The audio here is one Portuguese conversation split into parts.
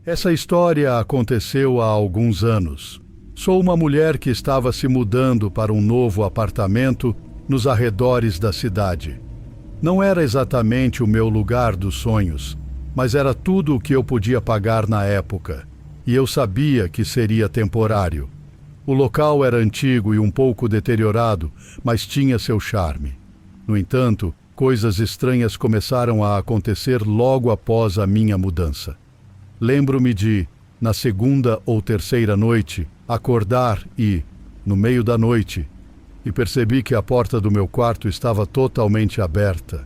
Essa história aconteceu há alguns anos. Sou uma mulher que estava se mudando para um novo apartamento nos arredores da cidade. Não era exatamente o meu lugar dos sonhos, mas era tudo o que eu podia pagar na época, e eu sabia que seria temporário. O local era antigo e um pouco deteriorado, mas tinha seu charme. No entanto, coisas estranhas começaram a acontecer logo após a minha mudança. Lembro-me de, na segunda ou terceira noite, acordar no meio da noite, e percebi que a porta do meu quarto estava totalmente aberta.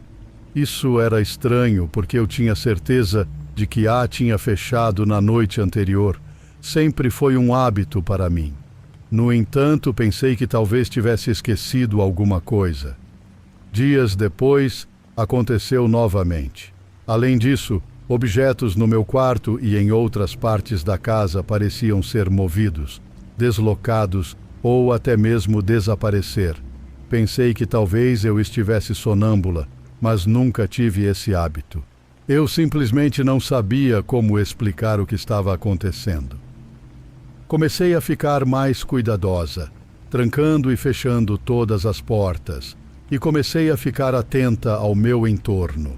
Isso era estranho porque eu tinha certeza de que a tinha fechado na noite anterior. Sempre foi um hábito para mim. No entanto, pensei que talvez tivesse esquecido alguma coisa. Dias depois, aconteceu novamente. Além disso, objetos no meu quarto e em outras partes da casa pareciam ser movidos, deslocados ou até mesmo desaparecer. Pensei que talvez eu estivesse sonâmbula, mas nunca tive esse hábito. Eu simplesmente não sabia como explicar o que estava acontecendo. Comecei a ficar mais cuidadosa, trancando e fechando todas as portas, e comecei a ficar atenta ao meu entorno.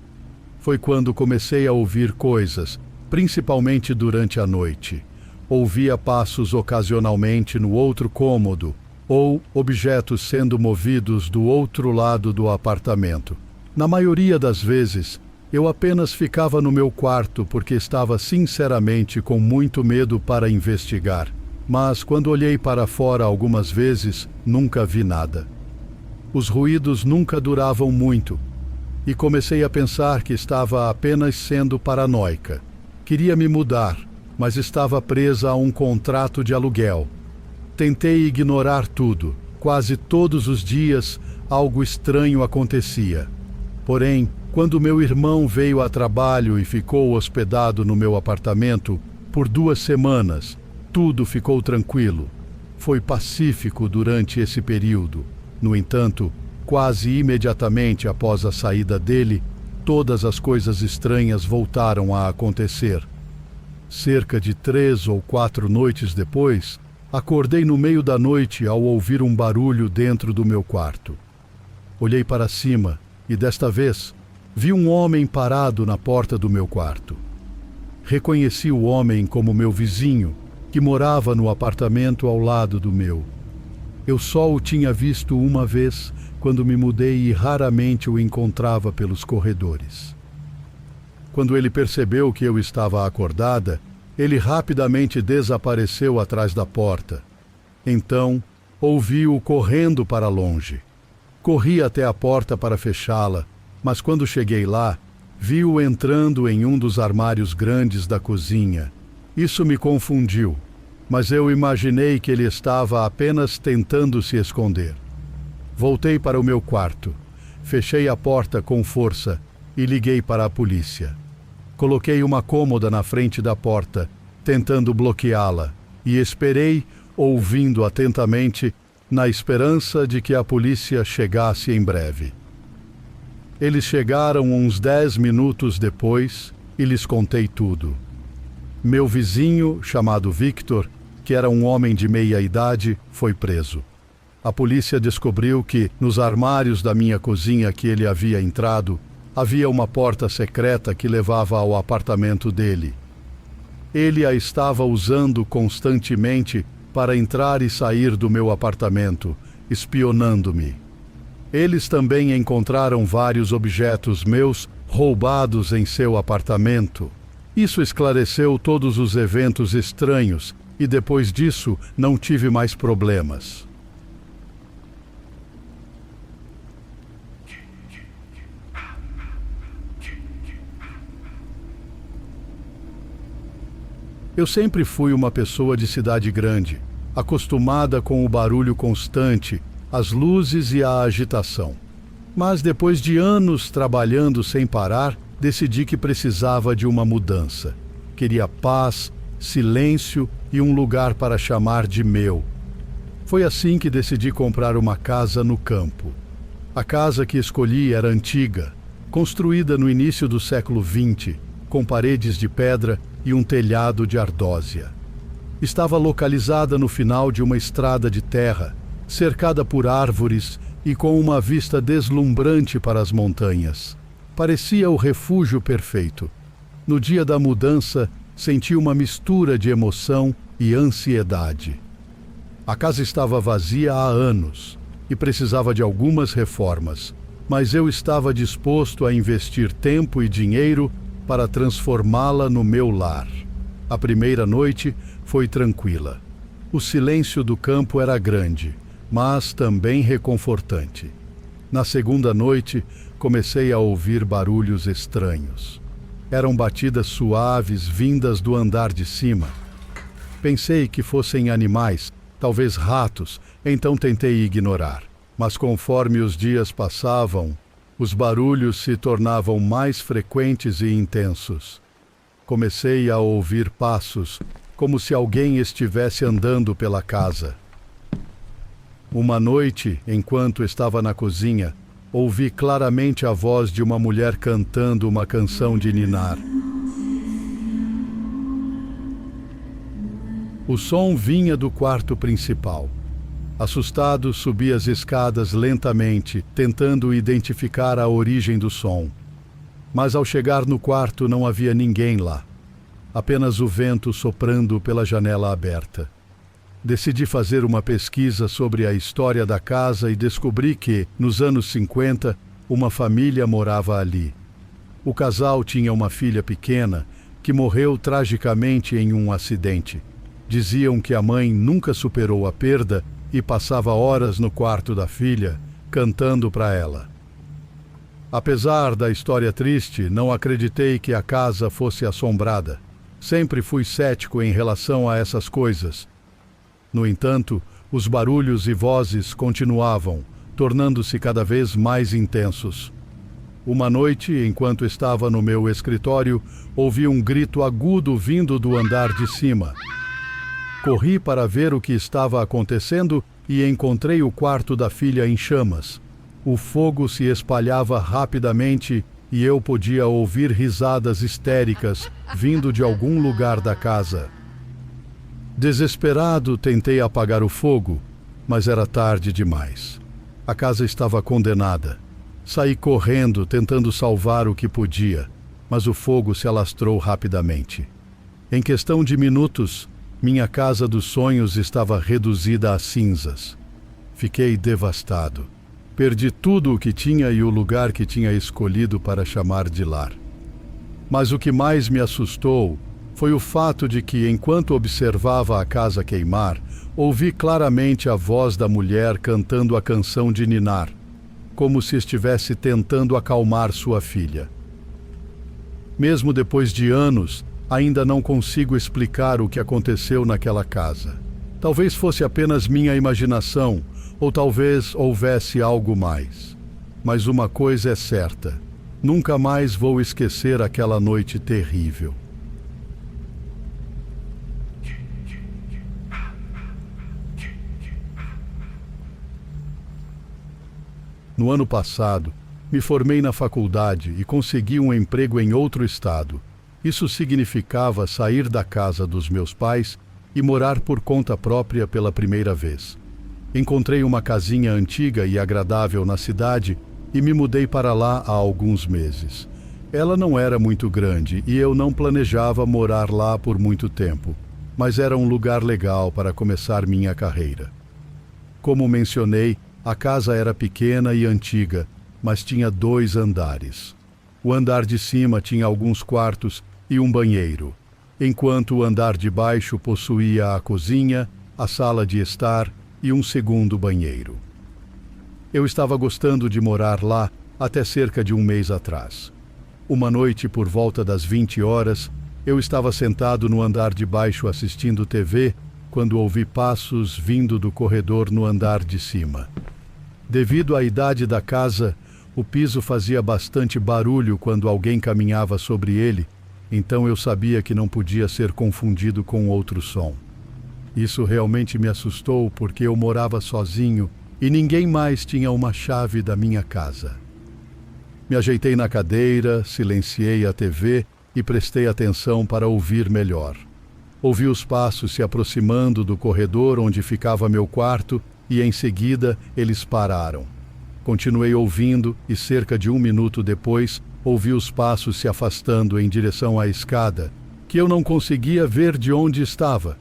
Foi quando comecei a ouvir coisas, principalmente durante a noite. Ouvia passos ocasionalmente no outro cômodo, ou objetos sendo movidos do outro lado do apartamento. Na maioria das vezes, eu apenas ficava no meu quarto porque estava sinceramente com muito medo para investigar. Mas quando olhei para fora algumas vezes, nunca vi nada. Os ruídos nunca duravam muito, e comecei a pensar que estava apenas sendo paranoica. Queria me mudar, mas estava presa a um contrato de aluguel. Tentei ignorar tudo. Quase todos os dias, algo estranho acontecia. Porém, quando meu irmão veio a trabalho e ficou hospedado no meu apartamento por 2 semanas, tudo ficou tranquilo. Foi pacífico durante esse período. No entanto, quase imediatamente após a saída dele, todas as coisas estranhas voltaram a acontecer. Cerca de 3 ou 4 noites depois, acordei no meio da noite ao ouvir um barulho dentro do meu quarto. Olhei para cima e, desta vez, vi um homem parado na porta do meu quarto. Reconheci o homem como meu vizinho, que morava no apartamento ao lado do meu. Eu só o tinha visto uma vez, quando me mudei, e raramente o encontrava pelos corredores. Quando ele percebeu que eu estava acordada, ele rapidamente desapareceu atrás da porta. Então, ouvi-o correndo para longe. Corri até a porta para fechá-la, mas quando cheguei lá, vi-o entrando em um dos armários grandes da cozinha. Isso me confundiu, mas eu imaginei que ele estava apenas tentando se esconder. Voltei para o meu quarto, fechei a porta com força e liguei para a polícia. Coloquei uma cômoda na frente da porta, tentando bloqueá-la, e esperei, ouvindo atentamente, na esperança de que a polícia chegasse em breve. Eles chegaram uns 10 minutos depois e lhes contei tudo. Meu vizinho, chamado Victor, que era um homem de meia idade, foi preso. A polícia descobriu que, nos armários da minha cozinha que ele havia entrado, havia uma porta secreta que levava ao apartamento dele. Ele a estava usando constantemente para entrar e sair do meu apartamento, espionando-me. Eles também encontraram vários objetos meus roubados em seu apartamento. Isso esclareceu todos os eventos estranhos e depois disso não tive mais problemas. Eu sempre fui uma pessoa de cidade grande, acostumada com o barulho constante, as luzes e a agitação. Mas depois de anos trabalhando sem parar, decidi que precisava de uma mudança. Queria paz, silêncio e um lugar para chamar de meu. Foi assim que decidi comprar uma casa no campo. A casa que escolhi era antiga, construída no início do século XX, com paredes de pedra e um telhado de ardósia. Estava localizada no final de uma estrada de terra, cercada por árvores e com uma vista deslumbrante para as montanhas. Parecia o refúgio perfeito. No dia da mudança, senti uma mistura de emoção e ansiedade. A casa estava vazia há anos e precisava de algumas reformas, mas eu estava disposto a investir tempo e dinheiro para transformá-la no meu lar. A primeira noite foi tranquila. O silêncio do campo era grande, mas também reconfortante. Na segunda noite, comecei a ouvir barulhos estranhos. Eram batidas suaves vindas do andar de cima. Pensei que fossem animais, talvez ratos, então tentei ignorar. Mas conforme os dias passavam, os barulhos se tornavam mais frequentes e intensos. Comecei a ouvir passos, como se alguém estivesse andando pela casa. Uma noite, enquanto estava na cozinha, ouvi claramente a voz de uma mulher cantando uma canção de ninar. O som vinha do quarto principal. Assustado, subi as escadas lentamente, tentando identificar a origem do som. Mas ao chegar no quarto não havia ninguém lá. Apenas o vento soprando pela janela aberta. Decidi fazer uma pesquisa sobre a história da casa e descobri que, nos anos 50, uma família morava ali. O casal tinha uma filha pequena que morreu tragicamente em um acidente. Diziam que a mãe nunca superou a perda e passava horas no quarto da filha, cantando para ela. Apesar da história triste, não acreditei que a casa fosse assombrada. Sempre fui cético em relação a essas coisas. No entanto, os barulhos e vozes continuavam, tornando-se cada vez mais intensos. Uma noite, enquanto estava no meu escritório, ouvi um grito agudo vindo do andar de cima. Corri para ver o que estava acontecendo e encontrei o quarto da filha em chamas. O fogo se espalhava rapidamente e eu podia ouvir risadas histéricas vindo de algum lugar da casa. Desesperado, tentei apagar o fogo, mas era tarde demais. A casa estava condenada. Saí correndo, tentando salvar o que podia, mas o fogo se alastrou rapidamente. Em questão de minutos, minha casa dos sonhos estava reduzida a cinzas. Fiquei devastado. Perdi tudo o que tinha e o lugar que tinha escolhido para chamar de lar. Mas o que mais me assustou foi o fato de que, enquanto observava a casa queimar, ouvi claramente a voz da mulher cantando a canção de ninar, como se estivesse tentando acalmar sua filha. Mesmo depois de anos, ainda não consigo explicar o que aconteceu naquela casa. Talvez fosse apenas minha imaginação, ou talvez houvesse algo mais. Mas uma coisa é certa: nunca mais vou esquecer aquela noite terrível. No ano passado, me formei na faculdade e consegui um emprego em outro estado. Isso significava sair da casa dos meus pais e morar por conta própria pela primeira vez. Encontrei uma casinha antiga e agradável na cidade e me mudei para lá há alguns meses. Ela não era muito grande e eu não planejava morar lá por muito tempo, mas era um lugar legal para começar minha carreira. Como mencionei, a casa era pequena e antiga, mas tinha 2 andares. O andar de cima tinha alguns quartos e um banheiro, enquanto o andar de baixo possuía a cozinha, a sala de estar e um segundo banheiro. Eu estava gostando de morar lá até cerca de um mês atrás. Uma noite, por volta das 20 horas, eu estava sentado no andar de baixo assistindo TV quando ouvi passos vindo do corredor no andar de cima. Devido à idade da casa, o piso fazia bastante barulho quando alguém caminhava sobre ele, então eu sabia que não podia ser confundido com outro som. Isso realmente me assustou porque eu morava sozinho e ninguém mais tinha uma chave da minha casa. Me ajeitei na cadeira, silenciei a TV e prestei atenção para ouvir melhor. Ouvi os passos se aproximando do corredor onde ficava meu quarto e, em seguida, eles pararam. Continuei ouvindo e, cerca de 1 minuto depois, ouvi os passos se afastando em direção à escada, que eu não conseguia ver de onde estava.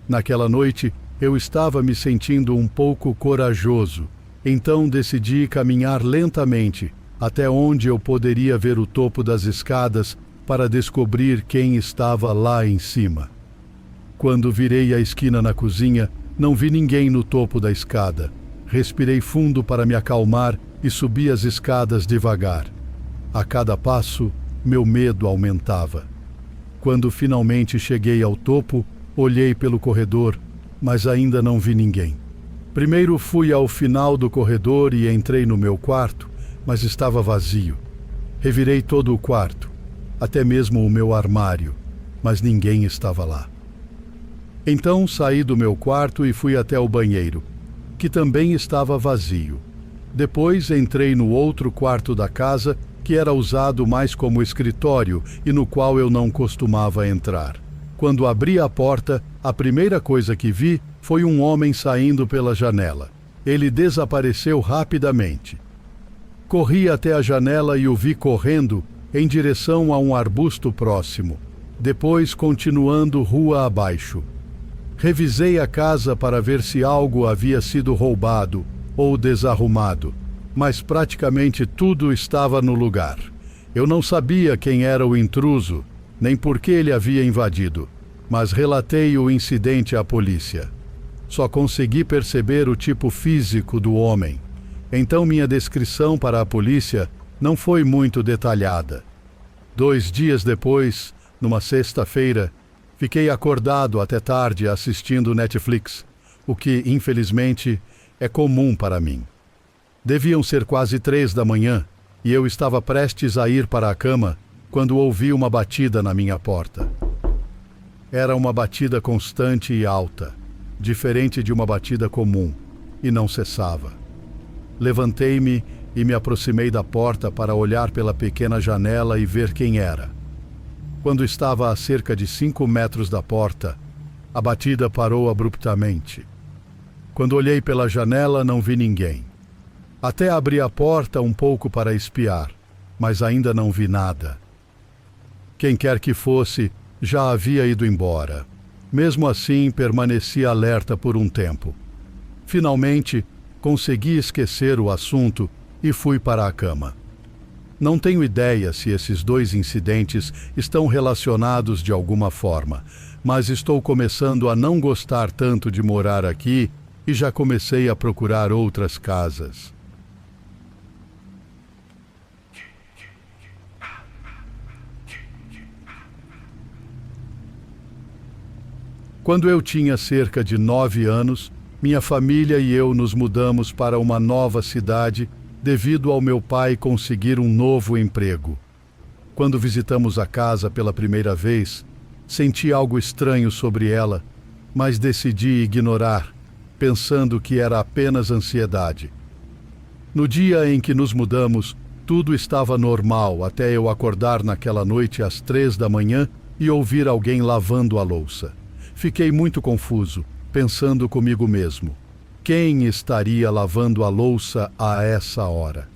Naquela noite, eu estava me sentindo um pouco corajoso, então decidi caminhar lentamente até onde eu poderia ver o topo das escadas para descobrir quem estava lá em cima. Quando virei a esquina na cozinha, não vi ninguém no topo da escada. Respirei fundo para me acalmar e subi as escadas devagar. A cada passo, meu medo aumentava. Quando finalmente cheguei ao topo, olhei pelo corredor, mas ainda não vi ninguém. Primeiro fui ao final do corredor e entrei no meu quarto, mas estava vazio. Revirei todo o quarto, até mesmo o meu armário, mas ninguém estava lá. Então saí do meu quarto e fui até o banheiro, que também estava vazio. Depois entrei no outro quarto da casa, que era usado mais como escritório e no qual eu não costumava entrar. Quando abri a porta, a primeira coisa que vi foi um homem saindo pela janela. Ele desapareceu rapidamente. Corri até a janela e o vi correndo em direção a um arbusto próximo, depois continuando rua abaixo. Revisei a casa para ver se algo havia sido roubado ou desarrumado, mas praticamente tudo estava no lugar. Eu não sabia quem era o intruso, nem por que ele havia invadido, mas relatei o incidente à polícia. Só consegui perceber o tipo físico do homem. Então minha descrição para a polícia não foi muito detalhada. 2 dias depois, numa sexta-feira, fiquei acordado até tarde assistindo Netflix, o que, infelizmente, é comum para mim. Deviam ser quase 3 da manhã e eu estava prestes a ir para a cama quando ouvi uma batida na minha porta. Era uma batida constante e alta, diferente de uma batida comum, e não cessava. Levantei-me e me aproximei da porta para olhar pela pequena janela e ver quem era. Quando estava a cerca de 5 metros da porta, a batida parou abruptamente. Quando olhei pela janela, não vi ninguém. Até abri a porta um pouco para espiar, mas ainda não vi nada. Quem quer que fosse, já havia ido embora. Mesmo assim, permaneci alerta por um tempo. Finalmente, consegui esquecer o assunto e fui para a cama. Não tenho ideia se esses 2 incidentes estão relacionados de alguma forma, mas estou começando a não gostar tanto de morar aqui e já comecei a procurar outras casas. Quando eu tinha cerca de 9 anos, minha família e eu nos mudamos para uma nova cidade devido ao meu pai conseguir um novo emprego. Quando visitamos a casa pela primeira vez, senti algo estranho sobre ela, mas decidi ignorar, pensando que era apenas ansiedade. No dia em que nos mudamos, tudo estava normal até eu acordar naquela noite às 3 da manhã e ouvir alguém lavando a louça. Fiquei muito confuso, pensando comigo mesmo. Quem estaria lavando a louça a essa hora?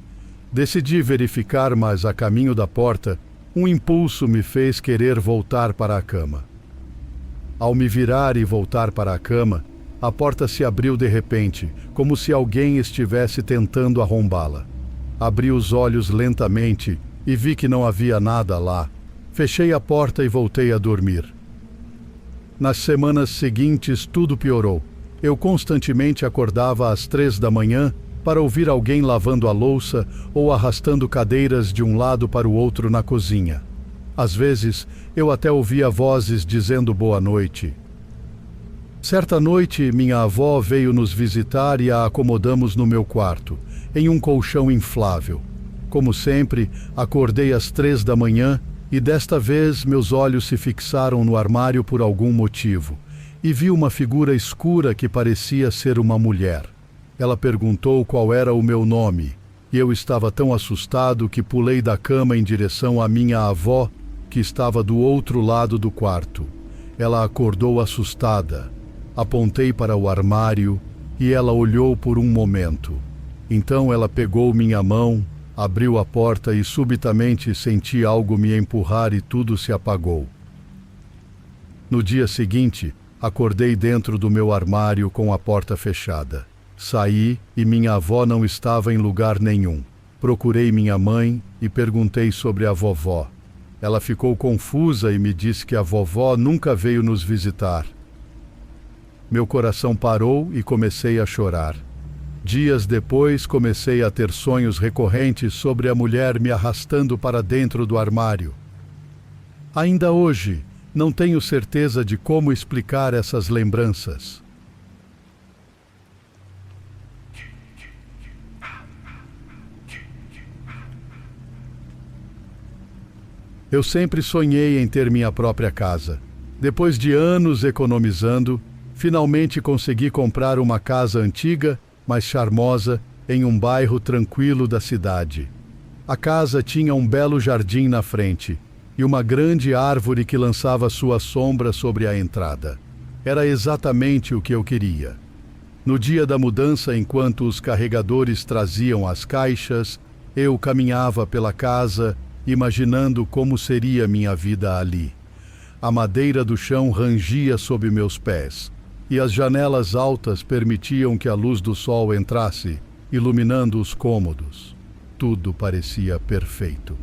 Decidi verificar, mas a caminho da porta, um impulso me fez querer voltar para a cama. Ao me virar e voltar para a cama, a porta se abriu de repente, como se alguém estivesse tentando arrombá-la. Abri os olhos lentamente e vi que não havia nada lá. Fechei a porta e voltei a dormir. Nas semanas seguintes, tudo piorou. Eu constantemente acordava às 3 da manhã para ouvir alguém lavando a louça ou arrastando cadeiras de um lado para o outro na cozinha. Às vezes, eu até ouvia vozes dizendo boa noite. Certa noite, minha avó veio nos visitar e a acomodamos no meu quarto, em um colchão inflável. Como sempre, acordei às 3 da manhã e desta vez meus olhos se fixaram no armário por algum motivo e vi uma figura escura que parecia ser uma mulher. Ela perguntou qual era o meu nome e eu estava tão assustado que pulei da cama em direção à minha avó que estava do outro lado do quarto. Ela acordou assustada. Apontei para o armário e ela olhou por um momento. Então ela pegou minha mão, abriu a porta e subitamente senti algo me empurrar e tudo se apagou. No dia seguinte, acordei dentro do meu armário com a porta fechada. Saí e minha avó não estava em lugar nenhum. Procurei minha mãe e perguntei sobre a vovó. Ela ficou confusa e me disse que a vovó nunca veio nos visitar. Meu coração parou e comecei a chorar. Dias depois, comecei a ter sonhos recorrentes sobre a mulher me arrastando para dentro do armário. Ainda hoje, não tenho certeza de como explicar essas lembranças. Eu sempre sonhei em ter minha própria casa. Depois de anos economizando, finalmente consegui comprar uma casa antiga, mas charmosa, em um bairro tranquilo da cidade. A casa tinha um belo jardim na frente e uma grande árvore que lançava sua sombra sobre a entrada. Era exatamente o que eu queria. No dia da mudança, enquanto os carregadores traziam as caixas, eu caminhava pela casa, imaginando como seria minha vida ali. A madeira do chão rangia sob meus pés, e as janelas altas permitiam que a luz do sol entrasse, iluminando os cômodos. Tudo parecia perfeito.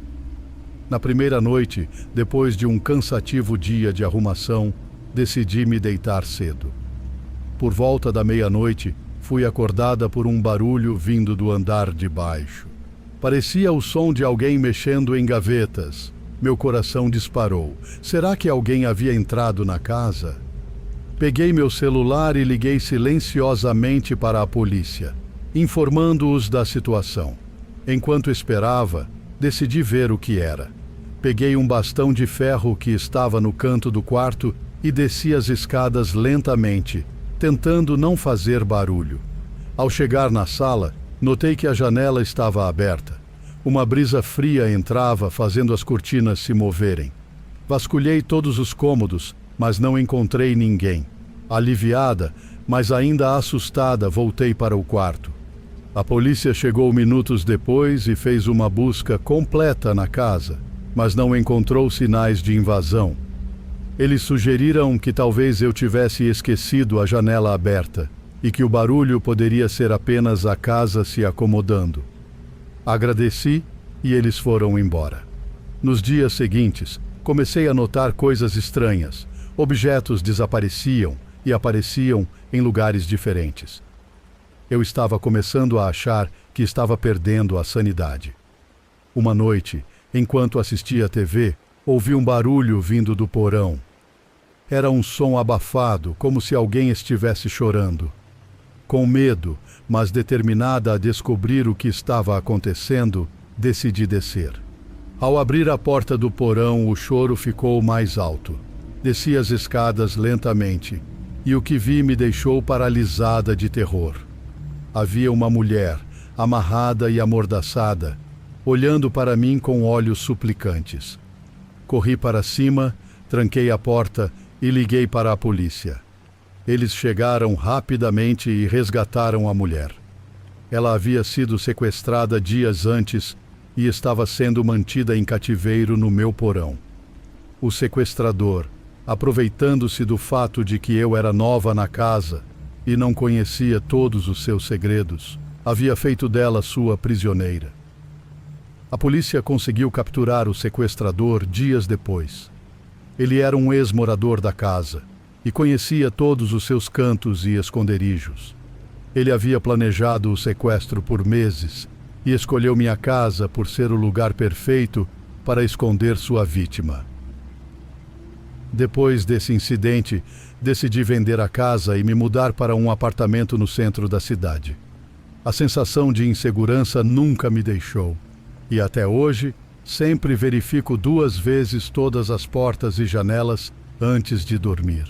Na primeira noite, depois de um cansativo dia de arrumação, decidi me deitar cedo. Por volta da meia-noite, fui acordada por um barulho vindo do andar de baixo. Parecia o som de alguém mexendo em gavetas. Meu coração disparou. Será que alguém havia entrado na casa? Peguei meu celular e liguei silenciosamente para a polícia, informando-os da situação. Enquanto esperava, decidi ver o que era. Peguei um bastão de ferro que estava no canto do quarto e desci as escadas lentamente, tentando não fazer barulho. Ao chegar na sala, notei que a janela estava aberta. Uma brisa fria entrava, fazendo as cortinas se moverem. Vasculhei todos os cômodos, mas não encontrei ninguém. Aliviada, mas ainda assustada, voltei para o quarto. A polícia chegou minutos depois e fez uma busca completa na casa, mas não encontrou sinais de invasão. Eles sugeriram que talvez eu tivesse esquecido a janela aberta e que o barulho poderia ser apenas a casa se acomodando. Agradeci e eles foram embora. Nos dias seguintes, comecei a notar coisas estranhas. Objetos desapareciam e apareciam em lugares diferentes. Eu estava começando a achar que estava perdendo a sanidade. Uma noite, enquanto assistia à TV, ouvi um barulho vindo do porão. Era um som abafado, como se alguém estivesse chorando. Com medo, mas determinada a descobrir o que estava acontecendo, decidi descer. Ao abrir a porta do porão, o choro ficou mais alto. Desci as escadas lentamente, e o que vi me deixou paralisada de terror. Havia uma mulher, amarrada e amordaçada, olhando para mim com olhos suplicantes. Corri para cima, tranquei a porta e liguei para a polícia. Eles chegaram rapidamente e resgataram a mulher. Ela havia sido sequestrada dias antes e estava sendo mantida em cativeiro no meu porão. O sequestrador, aproveitando-se do fato de que eu era nova na casa e não conhecia todos os seus segredos, havia feito dela sua prisioneira. A polícia conseguiu capturar o sequestrador dias depois. Ele era um ex-morador da casa e conhecia todos os seus cantos e esconderijos. Ele havia planejado o sequestro por meses e escolheu minha casa por ser o lugar perfeito para esconder sua vítima. Depois desse incidente, decidi vender a casa e me mudar para um apartamento no centro da cidade. A sensação de insegurança nunca me deixou, e até hoje sempre verifico 2 vezes todas as portas e janelas antes de dormir.